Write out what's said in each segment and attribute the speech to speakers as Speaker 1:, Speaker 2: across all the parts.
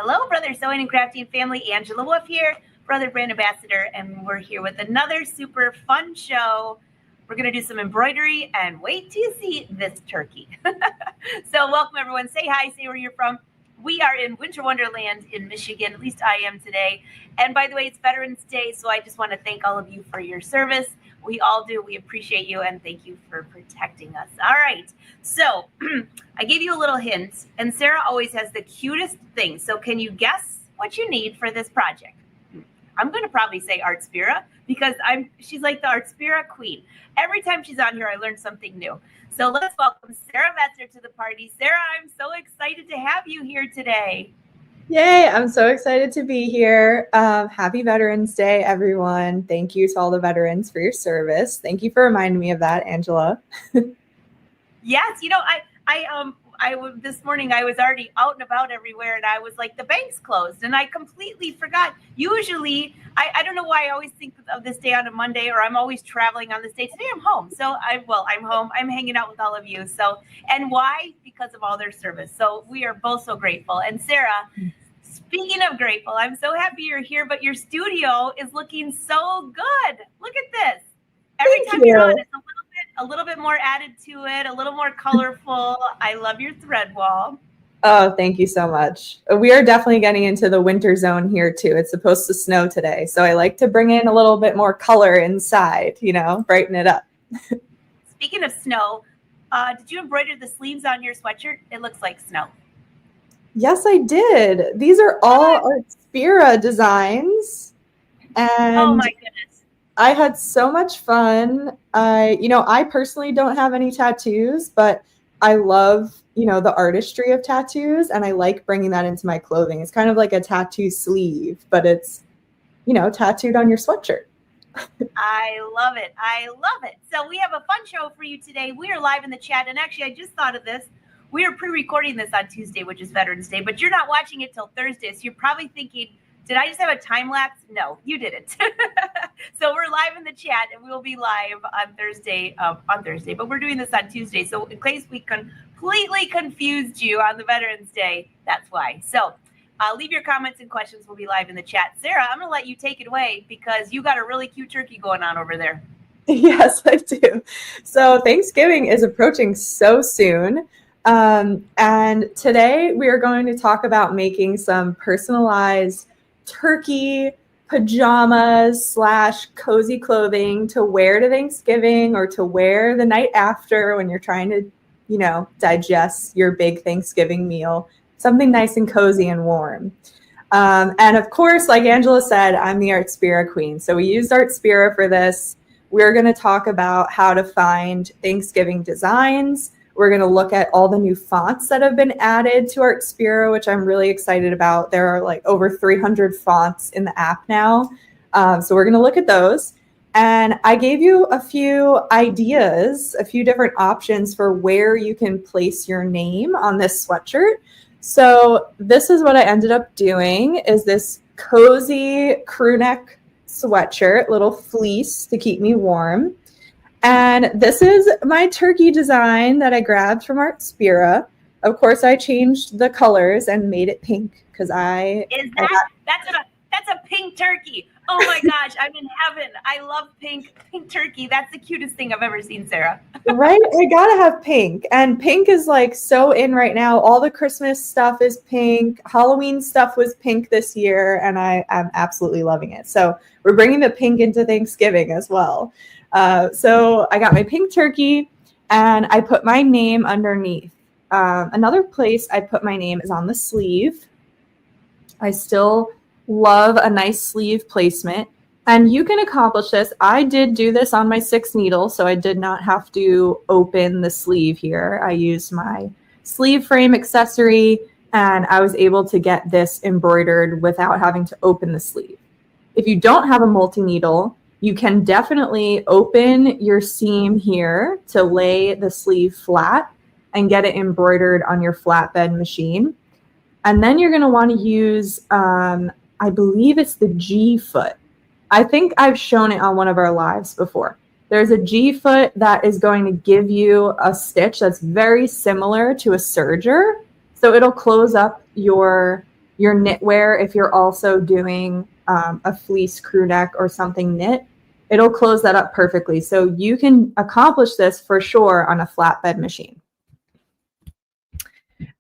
Speaker 1: Hello, Brother Sewing and Crafting family. Angela Wolf here, Brother Brand Ambassador, and we're here with another super fun show. We're going to do some embroidery, and wait till you see this turkey. So welcome, everyone. Say hi, say where you're from. We are in Winter Wonderland in Michigan, at least I am today. And by the way, it's Veterans Day, so I just want to thank all of you for your service. We all do. We appreciate you, and thank you for protecting us. All right. So I gave you a little hint, and Sara always has the cutest thing. So can you guess what you need for this project? I'm going to probably say Artspira because she's like the Artspira queen. Every time she's on here, I learn something new. So let's welcome Sara Vetser to the party. Sara, I'm so excited to have you here today.
Speaker 2: Yay, I'm so excited to be here. Happy Veterans Day, everyone. Thank you to all the veterans for your service. Thank you for reminding me of that, Angela.
Speaker 1: Yes, you know, this morning I was already out and about everywhere, and I was like, the bank's closed, and I completely forgot. Usually, I don't know why I always think of this day on a Monday, or I'm always traveling on this day. Today I'm home, so I'm home. I'm hanging out with all of you. So, and why? Because of all their service. So we are both so grateful. And Sara, speaking of grateful, I'm so happy you're here, but your studio is looking so good. Look at this. Every time you're on, it's a little bit more added to it, a little more colorful. I love your thread wall.
Speaker 2: Oh, thank you so much. We are definitely getting into the winter zone here too. It's supposed to snow today, so I like to bring in a little bit more color inside, you know, brighten it up.
Speaker 1: Speaking of snow, did you embroider the sleeves on your sweatshirt? It looks like snow.
Speaker 2: Yes, I did. These are all Artspira designs. And
Speaker 1: oh my goodness.
Speaker 2: I had so much fun. I personally don't have any tattoos, but I love, the artistry of tattoos, and I like bringing that into my clothing. It's kind of like a tattoo sleeve, but it's, tattooed on your sweatshirt.
Speaker 1: I love it. I love it. So we have a fun show for you today. We are live in the chat, and actually, I just thought of this. We are pre-recording this on Tuesday, which is Veterans Day, but you're not watching it till Thursday, so you're probably thinking, did I just have a time lapse? No, you didn't. So we're live in the chat, and we'll be live on Thursday, but we're doing this on Tuesday. So in case we completely confused you on the Veterans Day, that's why. So leave your comments and questions. We'll be live in the chat. Sara, I'm going to let you take it away because you got a really cute turkey going on over there.
Speaker 2: Yes, I do. So Thanksgiving is approaching so soon. And today we are going to talk about making some personalized turkey pajamas / cozy clothing to wear to Thanksgiving or to wear the night after when you're trying to, digest your big Thanksgiving meal, something nice and cozy and warm. And of course, like Angela said, I'm the Artspira queen. So we used Artspira for this. We're going to talk about how to find Thanksgiving designs. We're going to look at all the new fonts that have been added to Artspira, which I'm really excited about. There are like over 300 fonts in the app now. So we're going to look at those. And I gave you a few ideas, a few different options for where you can place your name on this sweatshirt. So this is what I ended up doing is this cozy crew neck sweatshirt, little fleece to keep me warm. And this is my turkey design that I grabbed from Artspira. Of course, I changed the colors and made it pink because
Speaker 1: that's a pink turkey. Oh my gosh, I'm in heaven. I love pink turkey. That's the cutest thing I've ever seen, Sara.
Speaker 2: Right? I gotta have pink. And pink is like so in right now. All the Christmas stuff is pink. Halloween stuff was pink this year, and I'm absolutely loving it. So we're bringing the pink into Thanksgiving as well. So I got my pink turkey and I put my name underneath. Another place I put my name is on the sleeve. I still love a nice sleeve placement, and you can accomplish this. I did do this on my 6 needle, so I did not have to open the sleeve here. I used my sleeve frame accessory, and I was able to get this embroidered without having to open the sleeve. If you don't have a multi-needle, you can definitely open your seam here to lay the sleeve flat and get it embroidered on your flatbed machine. And then you're going to want to use, I believe it's the G foot. I think I've shown it on one of our lives before. There's a G foot that is going to give you a stitch that's very similar to a serger. So it'll close up your your knitwear, if you're also doing a fleece crew neck or something knit, it'll close that up perfectly. So you can accomplish this for sure on a flatbed machine.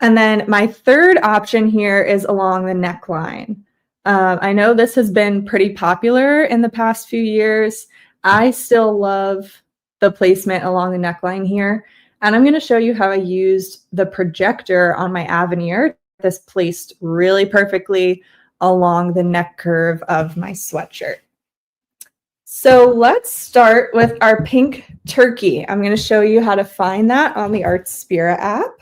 Speaker 2: And then my third option here is along the neckline. I know this has been pretty popular in the past few years. I still love the placement along the neckline here. And I'm going to show you how I used the projector on my Aveneer. This placed really perfectly along the neck curve of my sweatshirt. So let's start with our pink turkey. I'm going to show you how to find that on the Artspira app.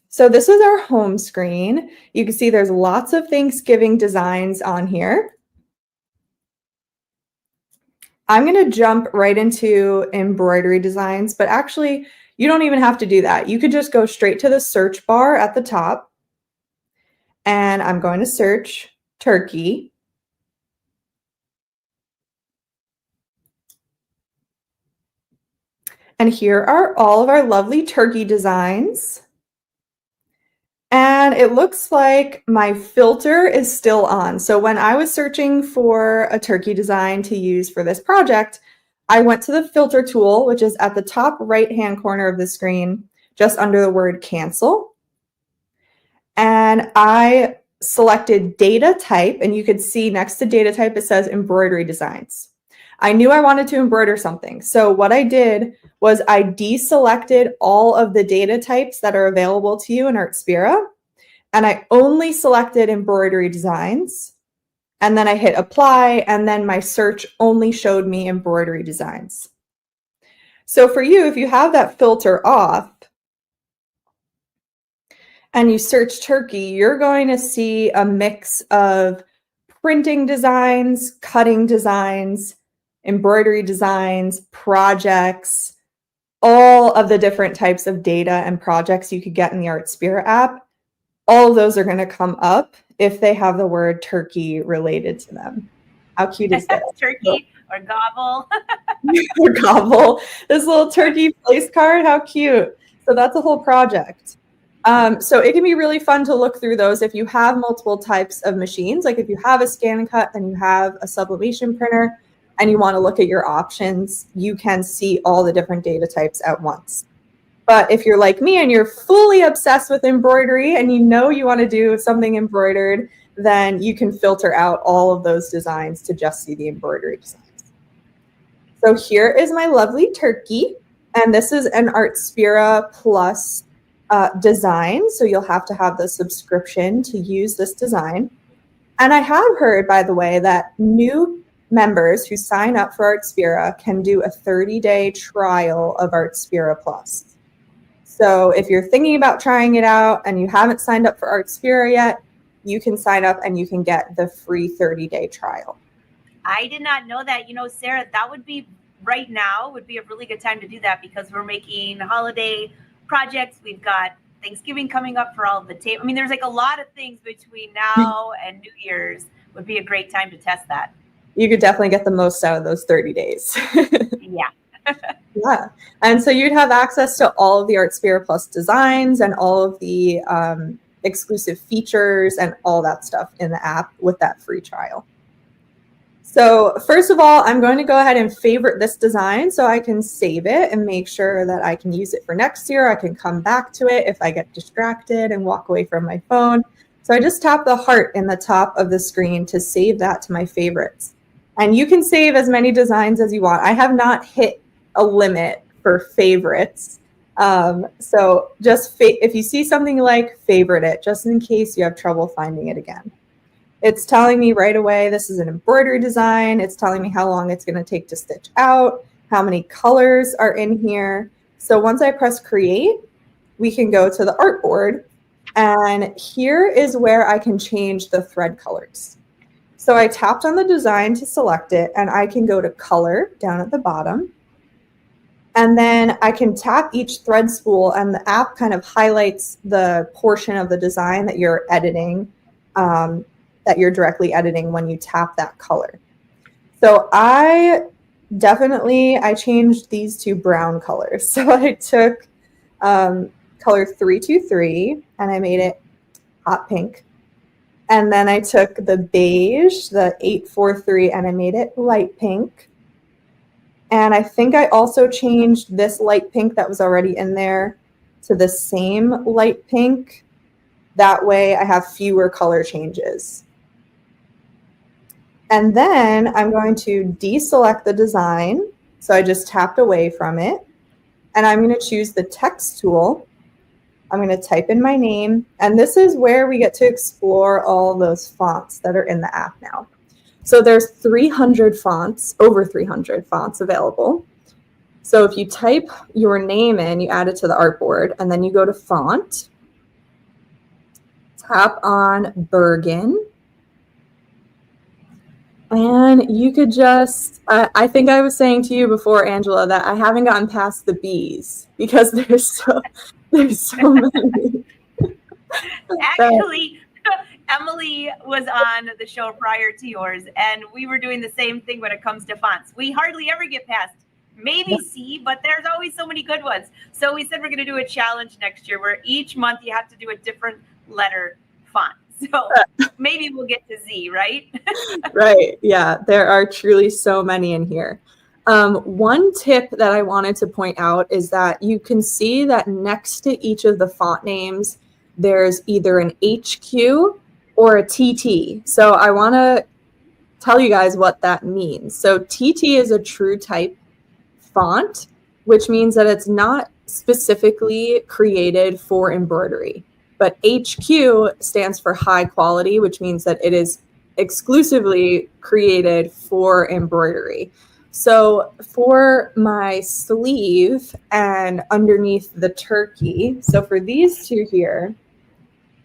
Speaker 2: So this is our home screen. You can see there's lots of Thanksgiving designs on here. I'm going to jump right into embroidery designs, but actually you don't even have to do that. You could just go straight to the search bar at the top, and I'm going to search turkey. And here are all of our lovely turkey designs. And it looks like my filter is still on. So when I was searching for a turkey design to use for this project, I went to the filter tool, which is at the top right-hand corner of the screen, just under the word cancel. And I selected data type, and you could see next to data type, it says embroidery designs. I knew I wanted to embroider something. So what I did was I deselected all of the data types that are available to you in Artspira, and I only selected embroidery designs. And then I hit apply, and then my search only showed me embroidery designs. So for you, if you have that filter off and you search turkey, you're going to see a mix of printing designs, cutting designs, embroidery designs, projects, all of the different types of data and projects you could get in the Artspira app. All of those are going to come up if they have the word turkey related to them. How cute is this?
Speaker 1: Turkey or gobble.
Speaker 2: Or gobble. This little turkey place card, how cute. So that's a whole project. So it can be really fun to look through those if you have multiple types of machines. Like if you have a scan and cut and you have a sublimation printer and you want to look at your options, you can see all the different data types at once. But if you're like me and you're fully obsessed with embroidery and you know you want to do something embroidered, then you can filter out all of those designs to just see the embroidery designs. So here is my lovely turkey, and this is an Artspira Plus design. So you'll have to have the subscription to use this design. And I have heard, by the way, that new members who sign up for Artspira can do a 30-day trial of Artspira Plus. So if you're thinking about trying it out and you haven't signed up for Artspira yet, you can sign up and you can get the free 30-day trial.
Speaker 1: I did not know that. You know, Sarah, that would be right now would be a really good time to do that because we're making holiday projects. We've got Thanksgiving coming up for all of the tape. I mean, there's like a lot of things between now and New Year's would be a great time to test that.
Speaker 2: You could definitely get the most out of those 30 days.
Speaker 1: Yeah.
Speaker 2: Yeah. And so you'd have access to all of the Artspira Plus designs and all of the exclusive features and all that stuff in the app with that free trial. So first of all, I'm going to go ahead and favorite this design so I can save it and make sure that I can use it for next year. I can come back to it if I get distracted and walk away from my phone. So I just tap the heart in the top of the screen to save that to my favorites. And you can save as many designs as you want. I have not hit a limit for favorites. So just if you see something you like, favorite it, just in case you have trouble finding it again. It's telling me right away, this is an embroidery design. It's telling me how long it's going to take to stitch out, how many colors are in here. So once I press create, we can go to the artboard. And here is where I can change the thread colors. So I tapped on the design to select it, and I can go to color down at the bottom. And then I can tap each thread spool, and the app kind of highlights the portion of the design that you're editing, that you're directly editing when you tap that color. So I changed these to brown colors. So I took color 323 and I made it hot pink. And then I took the beige, the 843, and I made it light pink. And I think I also changed this light pink that was already in there to the same light pink. That way I have fewer color changes. And then I'm going to deselect the design. So I just tapped away from it. And I'm going to choose the text tool. I'm going to type in my name. And this is where we get to explore all those fonts that are in the app now. So there's 300 fonts, over 300 fonts available. So if you type your name in, you add it to the artboard, and then you go to font, tap on Bergen, and you could just, I think I was saying to you before, Angela, that I haven't gotten past the B's because there's so many.
Speaker 1: Actually, Emily was on the show prior to yours, and we were doing the same thing when it comes to fonts. We hardly ever get past maybe C, but there's always so many good ones. So we said we're going to do a challenge next year where each month you have to do a different letter font. So maybe we'll get to Z, right?
Speaker 2: Right. Yeah, there are truly so many in here. One tip that I wanted to point out is that you can see that next to each of the font names, there's either an HQ or a TT. So I want to tell you guys what that means. So TT is a true type font, which means that it's not specifically created for embroidery. But HQ stands for high quality, which means that it is exclusively created for embroidery. So for my sleeve and underneath the turkey, so for these two here,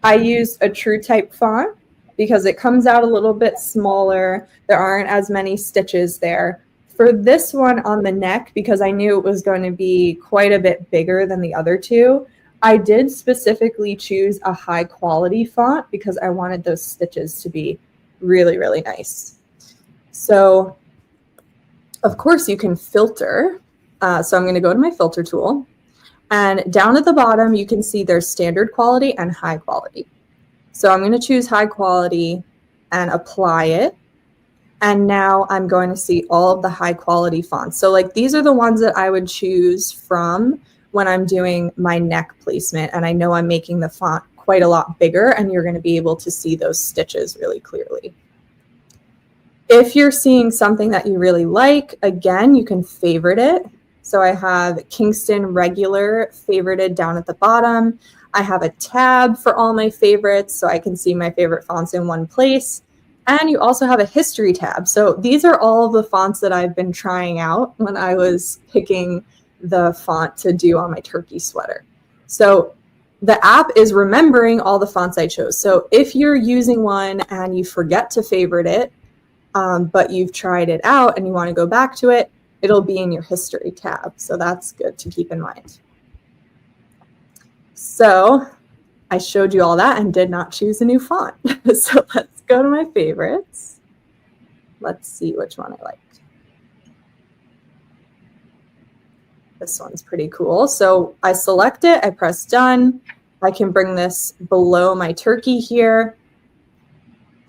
Speaker 2: I used a true type font because it comes out a little bit smaller. There aren't as many stitches there. For this one on the neck, because I knew it was going to be quite a bit bigger than the other two, I did specifically choose a high quality font because I wanted those stitches to be really, really nice. So of course you can filter. So I'm going to go to my filter tool, and down at the bottom, you can see there's standard quality and high quality. So I'm going to choose high quality and apply it. And now I'm going to see all of the high quality fonts. So like these are the ones that I would choose from when I'm doing my neck placement. And I know I'm making the font quite a lot bigger, and you're going to be able to see those stitches really clearly. If you're seeing something that you really like, again, you can favorite it. So I have Kingston Regular favorited down at the bottom. I have a tab for all my favorites, so I can see my favorite fonts in one place. And you also have a history tab. So these are all of the fonts that I've been trying out when I was picking the font to do on my turkey sweater. So the app is remembering all the fonts I chose. So if you're using one and you forget to favorite it, but you've tried it out and you want to go back to it, it'll be in your history tab. So that's good to keep in mind. So I showed you all that and did not choose a new font. So let's go to my favorites. Let's see which one I like. This one's pretty cool. So I select it, I press done. I can bring this below my turkey here.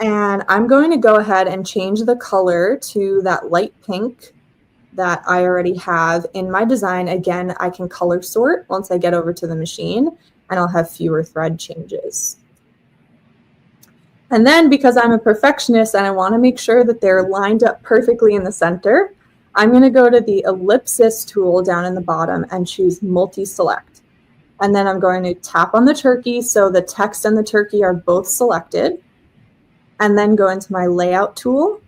Speaker 2: And I'm going to go ahead and change the color to that light pink that I already have in my design. Again, I can color sort once I get over to the machine, and I'll have fewer thread changes. And then because I'm a perfectionist and I want to make sure that they're lined up perfectly in the center, I'm going to go to the ellipsis tool down in the bottom and choose multi-select. And then I'm going to tap on the turkey so the text and the turkey are both selected. And then go into my layout tool.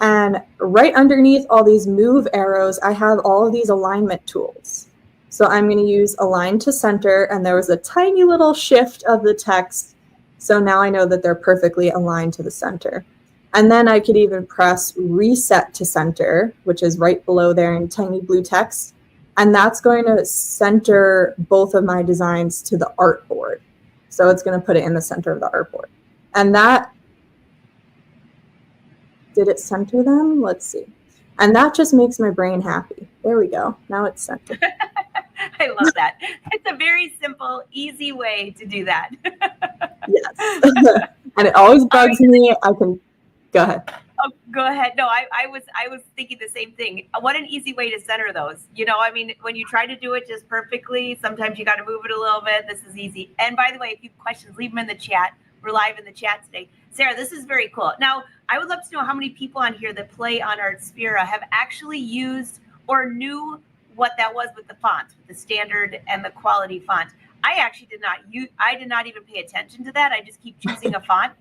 Speaker 2: And right underneath all these move arrows, I have all of these alignment tools. So I'm going to use align to center, and there was a tiny little shift of the text. So now I know that they're perfectly aligned to the center. And then I could even press reset to center, which is right below there in tiny blue text. And that's going to center both of my designs to the artboard. So it's going to put it in the center of the artboard. And that, did it center them? Let's see. And that just makes my brain happy. There we go. Now it's centered.
Speaker 1: I love that. It's a very simple, easy way to do that.
Speaker 2: Yes. And it always bugs me. I can go ahead.
Speaker 1: Oh, go ahead. No, I was thinking the same thing. What an easy way to center those. You know, I mean, when you try to do it just perfectly, sometimes you got to move it a little bit. This is easy. And by the way, if you have questions, leave them in the chat. We're live in the chat today. Sarah, this is very cool. Now, I would love to know how many people on here that play on Artspira have actually used or knew what that was with the font, with the standard and the quality font. I actually did not use, I did not even pay attention to that. I just keep choosing a font.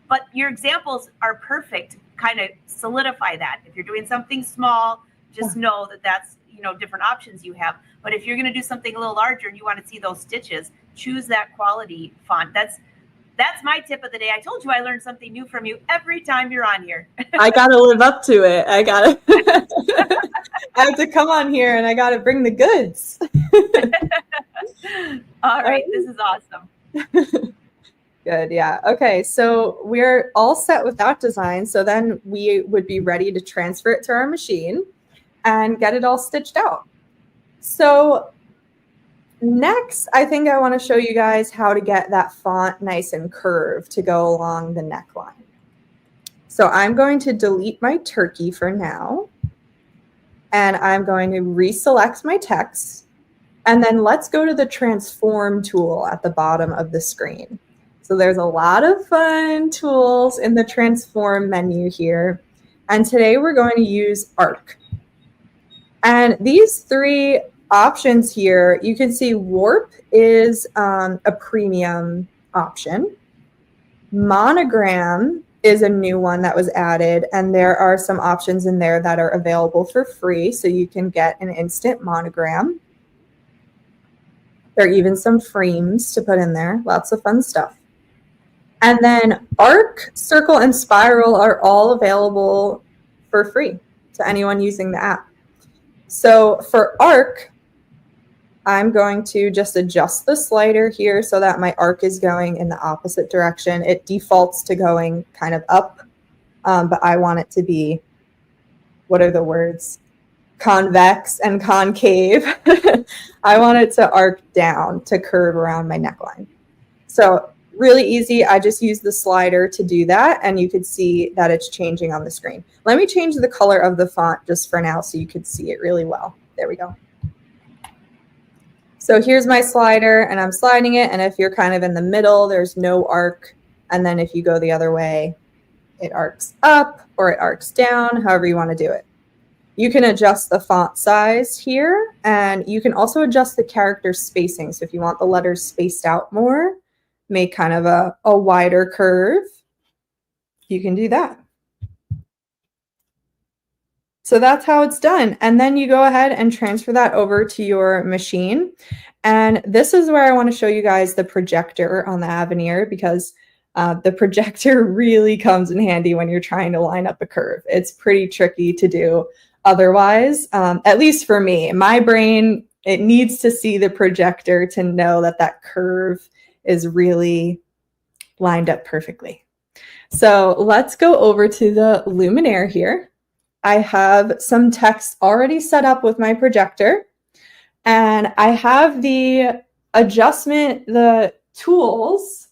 Speaker 1: But your examples are perfect, kind of solidify that. If you're doing something small, just know that that's, you know, different options you have. But if you're going to do something a little larger and you want to see those stitches, choose that quality font. That's my tip of the day. I told you I learned something new from you every time you're on here.
Speaker 2: I got to live up to it. I have to come on here and I got to bring the goods.
Speaker 1: All right. This is awesome.
Speaker 2: Good. Yeah. Okay. So we're all set with that design. So then we would be ready to transfer it to our machine and get it all stitched out. So next, I think I want to show you guys how to get that font nice and curved to go along the neckline. So I'm going to delete my turkey for now. And I'm going to reselect my text. And then let's go to the transform tool at the bottom of the screen. So there's a lot of fun tools in the transform menu here. And today we're going to use arc. And these three options here, you can see warp is a premium option. Monogram is a new one that was added. And there are some options in there that are available for free. So you can get an instant monogram. There are even some frames to put in there. Lots of fun stuff. And then arc, circle, and spiral are all available for free to anyone using the app. So for arc, I'm going to just adjust the slider here so that my arc is going in the opposite direction. It defaults to going kind of up, but I want it to be, what are the words? Convex and concave. I want it to arc down to curve around my neckline. So really easy. I just use the slider to do that, and you could see that it's changing on the screen. Let me change the color of the font just for now so you could see it really well. There we go. So here's my slider, and I'm sliding it, and if you're kind of in the middle, there's no arc, and then if you go the other way, it arcs up or it arcs down, however you want to do it. You can adjust the font size here, and you can also adjust the character spacing. So if you want the letters spaced out more, make kind of a wider curve, you can do that. So that's how it's done. And then you go ahead and transfer that over to your machine. And this is where I want to show you guys the projector on the Aveneer, because the projector really comes in handy when you're trying to line up a curve. It's pretty tricky to do otherwise, at least for me. My brain, it needs to see the projector to know that that curve is really lined up perfectly. So let's go over to the Luminaire here. I have some text already set up with my projector, and I have the adjustment, the tools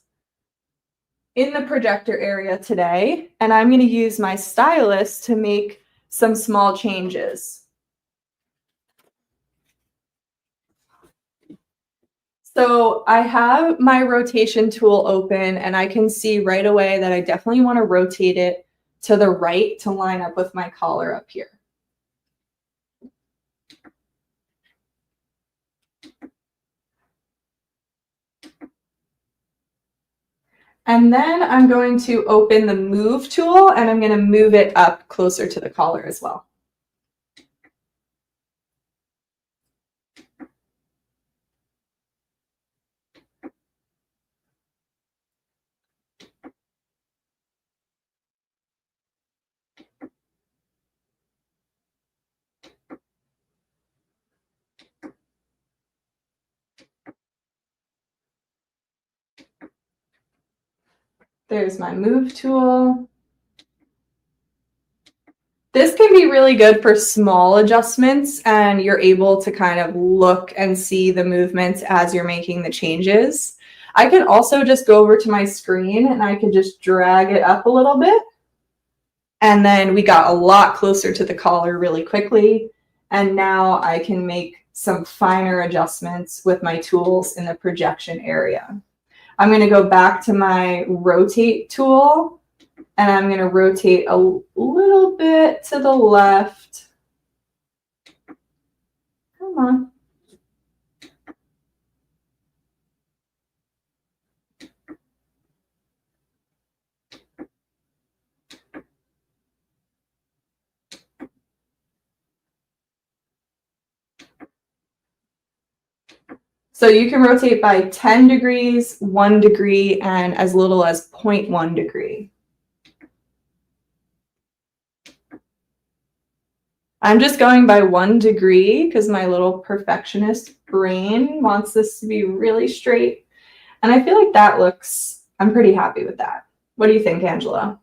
Speaker 2: in the projector area today, and I'm going to use my stylus to make some small changes. So I have my rotation tool open, and I can see right away that I definitely want to rotate it to the right to line up with my collar up here. And then I'm going to open the move tool, and I'm going to move it up closer to the collar as well. There's my move tool. This can be really good for small adjustments, and you're able to kind of look and see the movements as you're making the changes. I can also just go over to my screen and I can just drag it up a little bit. And then we got a lot closer to the collar really quickly. And now I can make some finer adjustments with my tools in the projection area. I'm going to go back to my rotate tool and I'm going to rotate a little bit to the left. Come on. So you can rotate by 10 degrees, 1 degree, and as little as 0.1 degree. I'm just going by 1 degree because my little perfectionist brain wants this to be really straight. And I feel like that looks, I'm pretty happy with that. What do you think, Angela?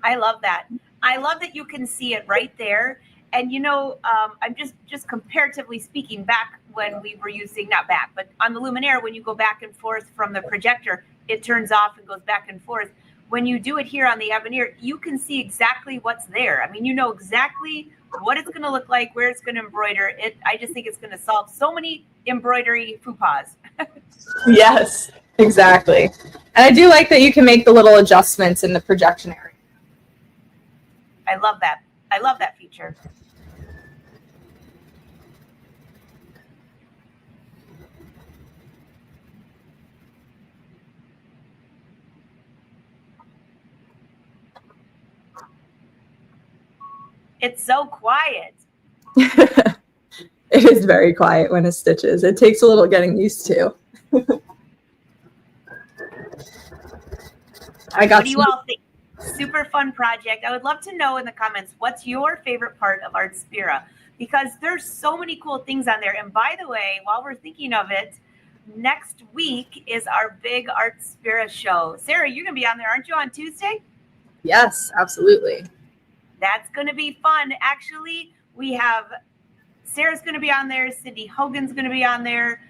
Speaker 1: I love that. I love that you can see it right there. And, you know, I'm just comparatively speaking, back when we were using, not back, but on the Luminaire, when you go back and forth from the projector, it turns off and goes back and forth. When you do it here on the Aveneer, you can see exactly what's there. I mean, you know exactly what it's going to look like, where it's going to embroider it. I just think it's going to solve so many embroidery faux pas.
Speaker 2: Yes, exactly. And I do like that you can make the little adjustments in the projection area.
Speaker 1: I love that. I love that feature. It's so quiet.
Speaker 2: It is very quiet when it stitches. It takes a little getting used to.
Speaker 1: What do you all think? Super fun project. I would love to know in the comments, what's your favorite part of Artspira? Because there's so many cool things on there. And by the way, while we're thinking of it, next week is our big Artspira show. Sarah, you're going to be on there, aren't you, on Tuesday?
Speaker 2: Yes, absolutely.
Speaker 1: That's going to be fun. Actually, we have Sarah's going to be on there. Cindy Hogan's going to be on there.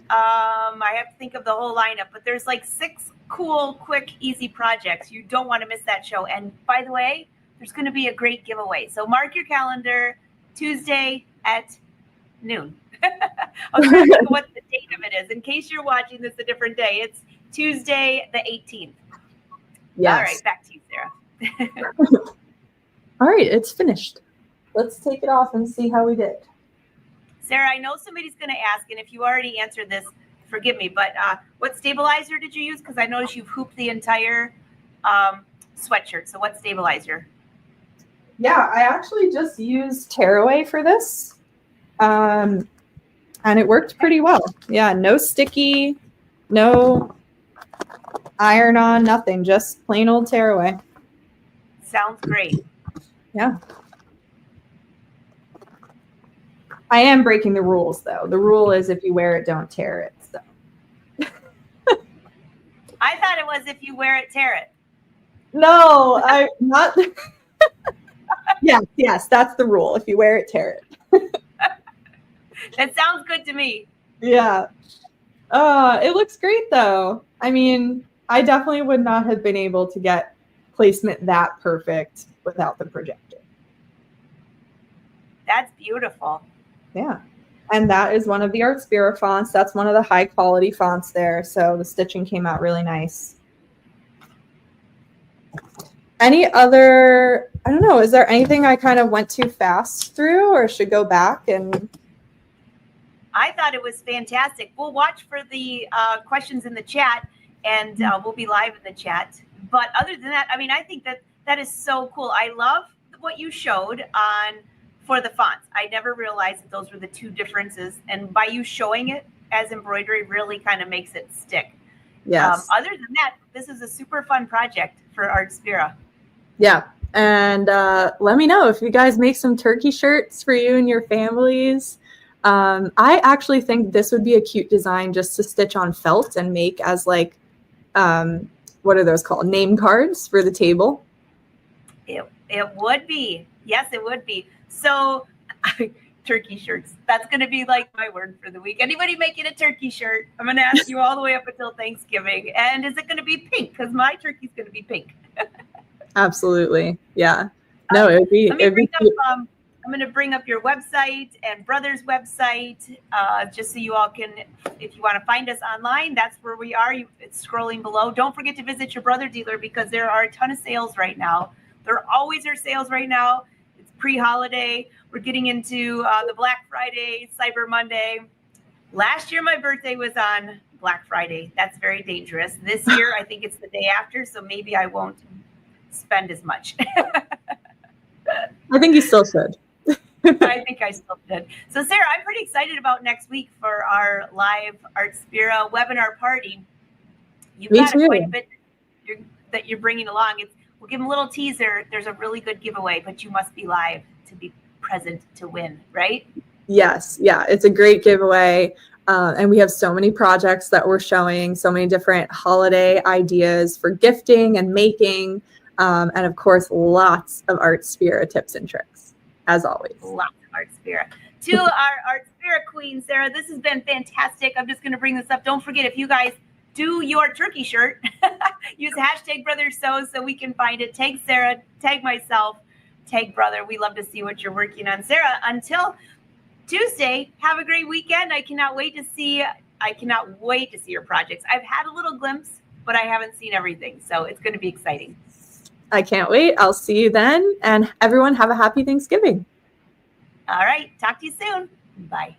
Speaker 1: I have to think of the whole lineup, but there's like 6 cool, quick, easy projects. You don't want to miss that show. And by the way, there's going to be a great giveaway. So mark your calendar, Tuesday at noon. I'll try to think of what the date of it is. In case you're watching this a different day, it's Tuesday the 18th. Yes. All right, back to you, Sarah.
Speaker 2: All right, it's finished. Let's take it off and see how we did.
Speaker 1: Sarah, I know somebody's going to ask, and if you already answered this, forgive me, but what stabilizer did you use? Because I noticed you've hooped the entire sweatshirt. So what stabilizer?
Speaker 2: Yeah, I actually just used Tearaway for this. And it worked pretty well. Yeah, no sticky, no iron on, nothing. Just plain old Tearaway.
Speaker 1: Sounds great.
Speaker 2: Yeah. I am breaking the rules, though. The rule is if you wear it, don't tear it. So.
Speaker 1: I thought it was if you wear it, tear it.
Speaker 2: No, I'm not. Yes, that's the rule. If you wear it, tear it.
Speaker 1: That sounds good to me.
Speaker 2: Yeah. It looks great, though. I mean, I definitely would not have been able to get placement that perfect without the projector.
Speaker 1: That's beautiful.
Speaker 2: Yeah. And that is one of the Artspira fonts. That's one of the high quality fonts there. So the stitching came out really nice. Any other, I don't know, is there anything I kind of went too fast through or should go back and...
Speaker 1: I thought it was fantastic. We'll watch for the questions in the chat, and we'll be live in the chat. But other than that, I mean, I think that is so cool. I love what you showed on for the fonts. I never realized that those were the 2 differences. And by you showing it as embroidery really kind of makes it stick.
Speaker 2: Yes.
Speaker 1: Other than that, this is a super fun project for Artspira.
Speaker 2: Yeah. And let me know if you guys make some turkey shirts for you and your families. I actually think this would be a cute design just to stitch on felt and make as like, what are those called? Name cards for the table.
Speaker 1: It would be. Yes, it would be. So turkey shirts. That's going to be like my word for the week. Anybody making a turkey shirt? I'm going to ask you all the way up until Thanksgiving. And is it going to be pink? Because my turkey's going to be pink.
Speaker 2: Absolutely. Yeah. No, it would be.
Speaker 1: Let me bring up, I'm going to bring up your website and Brother's website, just so you all can, if you want to find us online, that's where we are. It's scrolling below. Don't forget to visit your Brother dealer because there are a ton of sales right now. There always are sales right now. It's pre-holiday. We're getting into the Black Friday, Cyber Monday. Last year, my birthday was on Black Friday. That's very dangerous. This year, I think it's the day after, so maybe I won't spend as much.
Speaker 2: I think you still should.
Speaker 1: I think I still did. So, Sarah, I'm pretty excited about next week for our live Artspira webinar party. You've got quite a bit that you're bringing along. We'll give them a little teaser. There's a really good giveaway, but you must be live to be present to win, right?
Speaker 2: Yes. Yeah, it's a great giveaway. And we have so many projects that we're showing, so many different holiday ideas for gifting and making. And of course, lots of Artspira tips and tricks, as always.
Speaker 1: Lots of Artspira. To our Artspira queen, Sarah, this has been fantastic. I'm just going to bring this up. Don't forget, if you guys do your turkey shirt, use #BrotherSews so we can find it. Tag Sarah, tag myself, tag Brother. We love to see what you're working on. Sarah, until Tuesday, have a great weekend. I cannot wait to see your projects. I've had a little glimpse, but I haven't seen everything. So it's going to be exciting.
Speaker 2: I can't wait. I'll see you then. And everyone have a happy Thanksgiving.
Speaker 1: All right. Talk to you soon. Bye.